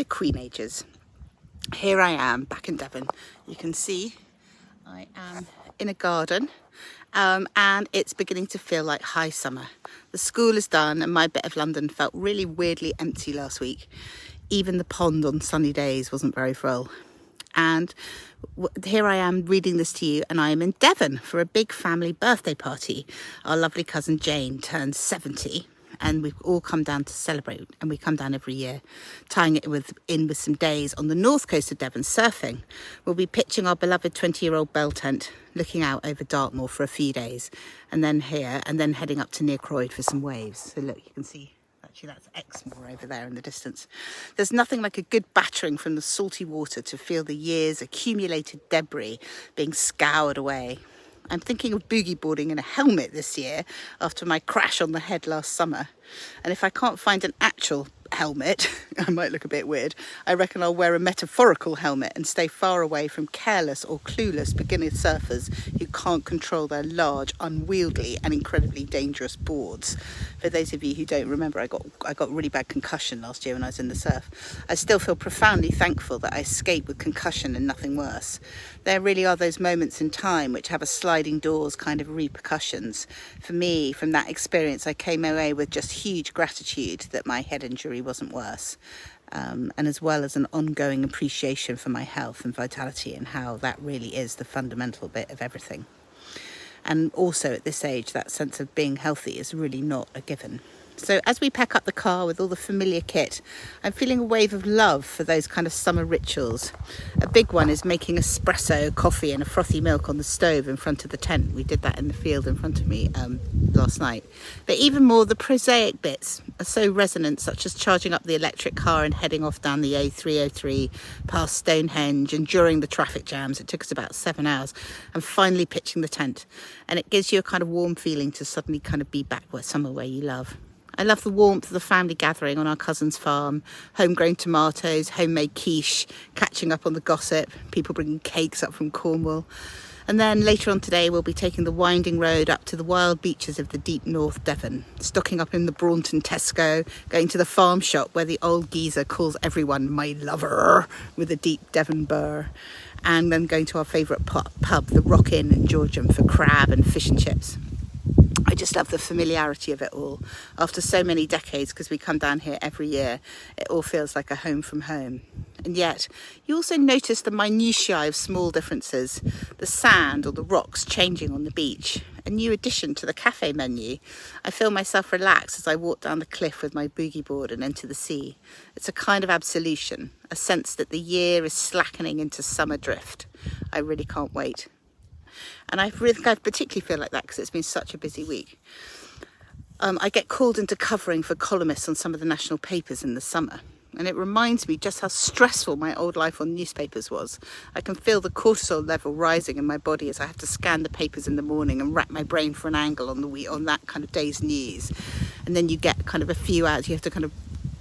Dear Queenagers, here I am back in Devon. You can see I am in a garden and it's beginning to feel like high summer. The school is done and my bit of London felt really weirdly empty last week. Even the pond on sunny days wasn't very full. And here I am reading this to you, and I am in Devon for a big family birthday party. Our lovely cousin Jane turned 70 and we've all come down to celebrate, and we come down every year, tying it in with some days on the north coast of Devon surfing. We'll be pitching our beloved 20-year-old bell tent, looking out over Dartmoor for a few days, and then heading up to near Croyd for some waves. So look, you can see actually that's Exmoor over there in the distance. There's nothing like a good battering from the salty water to feel the year's accumulated debris being scoured away. I'm thinking of boogie boarding in a helmet this year after my crash on the head last summer. And if I can't find an actual helmet, I might look a bit weird, I reckon I'll wear a metaphorical helmet and stay far away from careless or clueless beginner surfers who can't control their large, unwieldy and incredibly dangerous boards. For those of you who don't remember, I got really bad concussion last year when I was in the surf. I still feel profoundly thankful that I escaped with concussion and nothing worse. There really are those moments in time which have a sliding doors kind of repercussions. For me, from that experience, I came away with just huge gratitude that my head injury wasn't worse, and as well as an ongoing appreciation for my health and vitality and how that really is the fundamental bit of everything. And also at this age, that sense of being healthy is really not a given. So as we pack up the car with all the familiar kit, I'm feeling a wave of love for those kind of summer rituals. A big one is making espresso, coffee and a frothy milk on the stove in front of the tent. We did that in the field in front of me last night. But even more, the prosaic bits are so resonant, such as charging up the electric car and heading off down the A303 past Stonehenge, and during the traffic jams, it took us about 7 hours, and finally pitching the tent. And it gives you a kind of warm feeling to suddenly kind of be back somewhere where you love. I love the warmth of the family gathering on our cousin's farm, homegrown tomatoes, homemade quiche, catching up on the gossip, people bringing cakes up from Cornwall. And then later on today, we'll be taking the winding road up to the wild beaches of the deep North Devon, stocking up in the Braunton Tesco, going to the farm shop where the old geezer calls everyone my lover with a deep Devon burr, and then going to our favourite pub, the Rock Inn in Georgian, for crab and fish and chips. I just love the familiarity of it all. After so many decades, because we come down here every year, it all feels like a home from home. And yet, you also notice the minutiae of small differences, the sand or the rocks changing on the beach, a new addition to the cafe menu. I feel myself relax as I walk down the cliff with my boogie board and into the sea. It's a kind of absolution, a sense that the year is slackening into summer drift. I really can't wait. And I particularly feel like that because it's been such a busy week. I get called into covering for columnists on some of the national papers in the summer. And it reminds me just how stressful my old life on newspapers was. I can feel the cortisol level rising in my body as I have to scan the papers in the morning and rack my brain for an angle on that kind of day's news. And then you get kind of a few hours, you have to kind of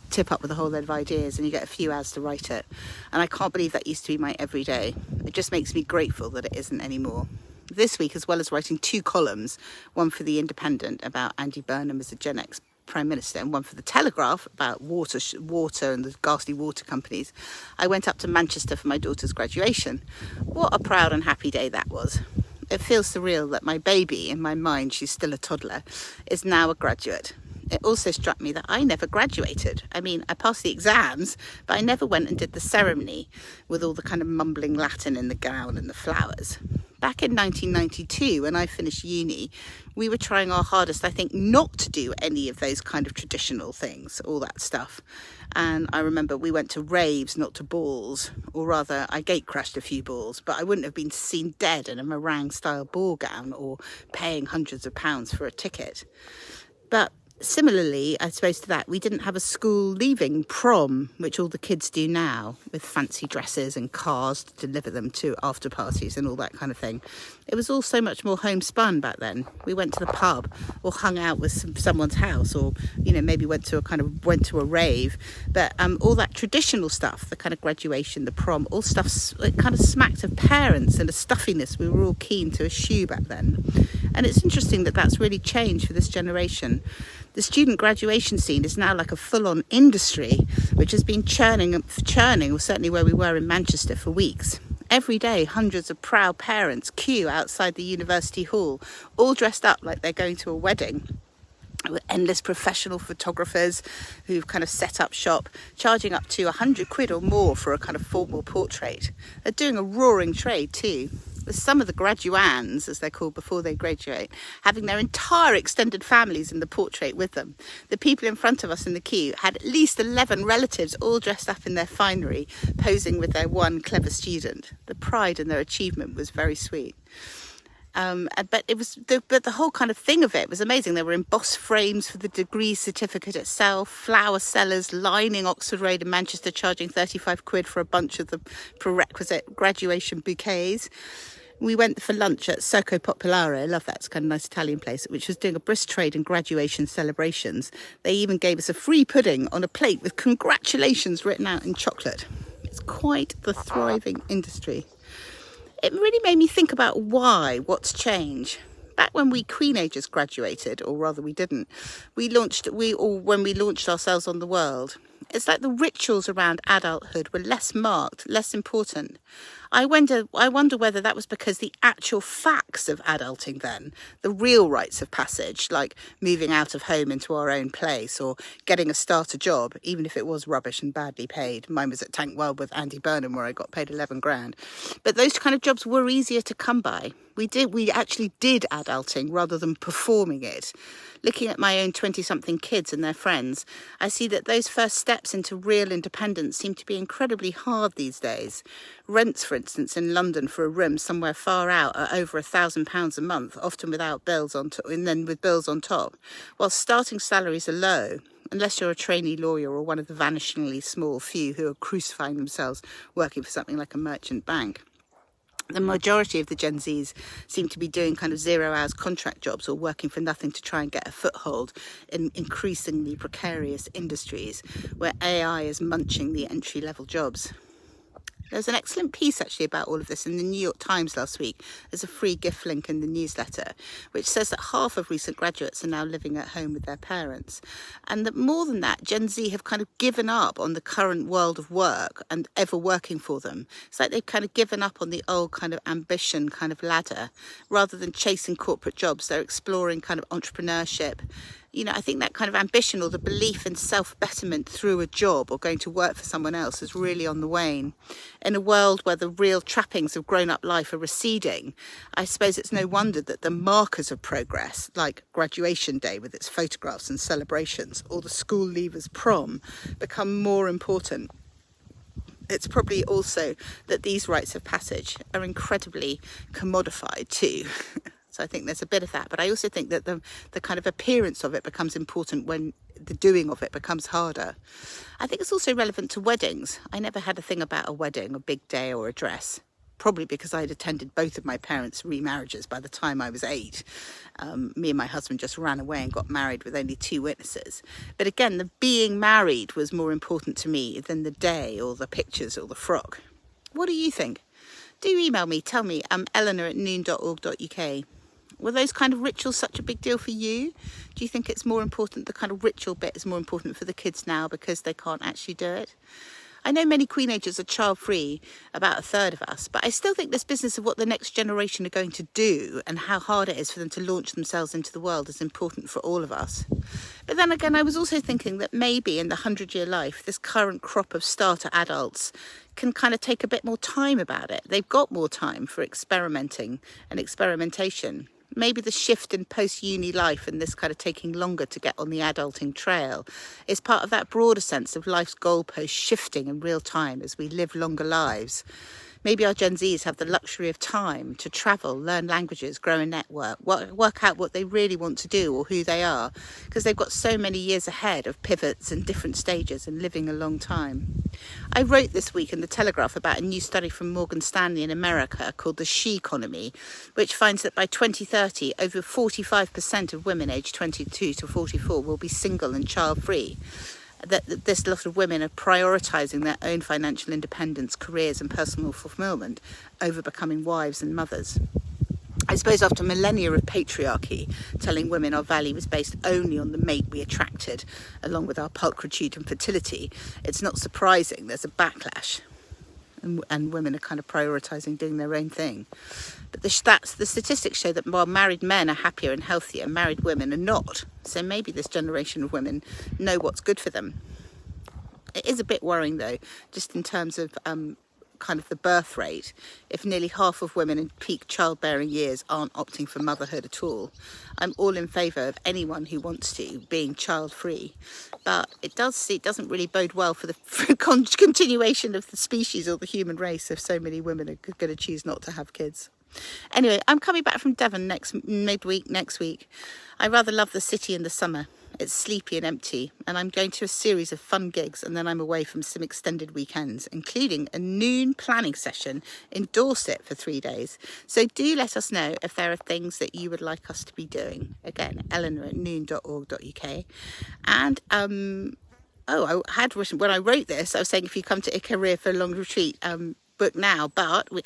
tip up with a whole load of ideas and you get a few hours to write it. And I can't believe that used to be my everyday. It just makes me grateful that it isn't anymore. This week, as well as writing 2 columns, one for The Independent about Andy Burnham as a Gen X Prime Minister and one for The Telegraph about water and the ghastly water companies, I went up to Manchester for my daughter's graduation. What a proud and happy day that was. It feels surreal that my baby, in my mind she's still a toddler, is now a graduate. It also struck me that I never graduated. I mean, I passed the exams, but I never went and did the ceremony with all the kind of mumbling Latin in the gown and the flowers. Back in 1992, when I finished uni, we were trying our hardest, I think, not to do any of those kind of traditional things, all that stuff. And I remember we went to raves, not to balls, or rather, I gate crashed a few balls, but I wouldn't have been seen dead in a meringue-style ball gown or paying hundreds of pounds for a ticket. But similarly, I suppose to that, we didn't have a school leaving prom, which all the kids do now, with fancy dresses and cars to deliver them to after parties and all that kind of thing. It was all so much more homespun back then. We went to the pub or hung out with someone's house, or maybe went to a rave. But all that traditional stuff, the kind of graduation, the prom, all stuff, it kind of smacked of parents and a stuffiness we were all keen to eschew back then. And it's interesting that that's really changed for this generation. The student graduation scene is now like a full-on industry, which has been churning, or certainly where we were in Manchester, for weeks. Every day, hundreds of proud parents queue outside the university hall, all dressed up like they're going to a wedding, with endless professional photographers who've kind of set up shop, charging up to £100 or more for a kind of formal portrait. They're doing a roaring trade too, with some of the graduands, as they're called before they graduate, having their entire extended families in the portrait with them. The people in front of us in the queue had at least 11 relatives all dressed up in their finery, posing with their one clever student. The pride in their achievement was very sweet. But the whole kind of thing of it was amazing. There were embossed frames for the degree certificate itself, flower sellers lining Oxford Road in Manchester, charging £35 for a bunch of the prerequisite graduation bouquets. We went for lunch at Circo Popolare. I love that. It's kind of a nice Italian place, which was doing a brisk trade in graduation celebrations. They even gave us a free pudding on a plate with congratulations written out in chocolate. It's quite the thriving industry. It really made me think about what's changed. Back when we Queenagers graduated, or rather we didn't, when we launched ourselves on the world, it's like the rituals around adulthood were less marked, less important. I wonder whether that was because the actual facts of adulting then, the real rites of passage, like moving out of home into our own place or getting a starter job, even if it was rubbish and badly paid. Mine was at Tankwell with Andy Burnham, where I got paid 11 grand. But those kind of jobs were easier to come by. We actually did adulting rather than performing it. Looking at my own 20-something kids and their friends, I see that those first steps into real independence seem to be incredibly hard these days. Rents, for instance, in London for a room somewhere far out are over £1,000 a month, often without bills on top, and then with bills on top, while starting salaries are low, unless you're a trainee lawyer or one of the vanishingly small few who are crucifying themselves working for something like a merchant bank. The majority of the Gen Zs seem to be doing kind of 0 hours contract jobs or working for nothing to try and get a foothold in increasingly precarious industries where AI is munching the entry-level jobs. There's an excellent piece actually about all of this in the New York Times last week. There's a free gift link in the newsletter, which says that half of recent graduates are now living at home with their parents. And that more than that, Gen Z have kind of given up on the current world of work and ever working for them. It's like they've kind of given up on the old kind of ambition kind of ladder. Rather than chasing corporate jobs, they're exploring kind of entrepreneurship. You know, I think that kind of ambition or the belief in self-betterment through a job or going to work for someone else is really on the wane. In a world where the real trappings of grown-up life are receding, I suppose it's no wonder that the markers of progress, like graduation day with its photographs and celebrations, or the school leavers prom, become more important. It's probably also that these rites of passage are incredibly commodified too. So I think there's a bit of that. But I also think that the kind of appearance of it becomes important when the doing of it becomes harder. I think it's also relevant to weddings. I never had a thing about a wedding, a big day or a dress. Probably because I'd attended both of my parents' remarriages by the time I was 8. Me and my husband just ran away and got married with only 2 witnesses. But again, the being married was more important to me than the day or the pictures or the frock. What do you think? Do email me, tell me. I'm eleanor@noon.org.uk. Were those kind of rituals such a big deal for you? Do you think it's more important, the kind of ritual bit is more important for the kids now because they can't actually do it? I know many Queenagers are child-free, about a third of us, but I still think this business of what the next generation are going to do and how hard it is for them to launch themselves into the world is important for all of us. But then again, I was also thinking that maybe in the 100-year life, this current crop of starter adults can kind of take a bit more time about it. They've got more time for experimenting and experimentation. Maybe the shift in post-uni life and this kind of taking longer to get on the adulting trail is part of that broader sense of life's goalposts shifting in real time as we live longer lives. Maybe our Gen Zs have the luxury of time to travel, learn languages, grow a network, work out what they really want to do or who they are, because they've got so many years ahead of pivots and different stages and living a long time. I wrote this week in The Telegraph about a new study from Morgan Stanley in America called the She Economy, which finds that by 2030, over 45% of women aged 22 to 44 will be single and child-free. That this lot of women are prioritising their own financial independence, careers and personal fulfilment over becoming wives and mothers. I suppose after millennia of patriarchy, telling women our value was based only on the mate we attracted, along with our pulchritude and fertility, it's not surprising there's a backlash, and women are kind of prioritising doing their own thing. But the statistics show that while married men are happier and healthier, married women are not. So maybe this generation of women know what's good for them. It is a bit worrying though, just in terms of kind of the birth rate. If nearly half of women in peak childbearing years aren't opting for motherhood at all, I'm all in favour of anyone who wants to being child free, but it doesn't really bode well for the continuation of the species or the human race if so many women are going to choose not to have kids. Anyway, I'm coming back from Devon midweek next week. I rather love the city in the summer. It's sleepy and empty, and I'm going to a series of fun gigs, and then I'm away from some extended weekends, including a noon planning session in Dorset for 3 days. So do let us know if there are things that you would like us to be doing. Again, eleanor@noon.org.uk. And I had written, when I wrote this, I was saying if you come to Ikaria for a long retreat, book now, but we've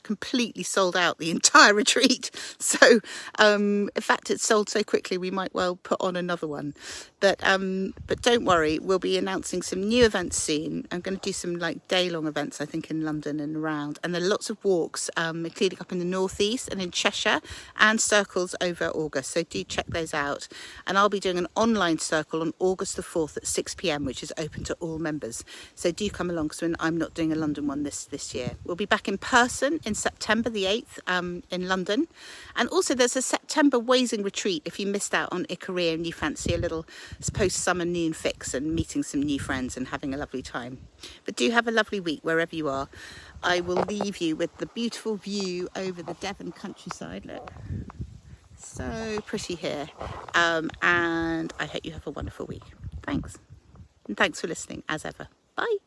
completely sold out the entire retreat. So in fact, it's sold so quickly we might well put on another one. But don't worry, we'll be announcing some new events soon. I'm going to do some like day-long events, I think, in London and around, and there are lots of walks, including up in the northeast and in Cheshire, and circles over August. So do check those out. And I'll be doing an online circle on August the 4th at 6 p.m, which is open to all members. So do come along, because I'm not doing a London one this year. We'll be back in person in September the 8th in London. And also there's a September Wazing retreat if you missed out on Ikaria and you fancy a little post-summer noon fix and meeting some new friends and having a lovely time. But do have a lovely week wherever you are. I will leave you with the beautiful view over the Devon countryside. Look, so pretty here. And I hope you have a wonderful week. Thanks. And thanks for listening as ever. Bye.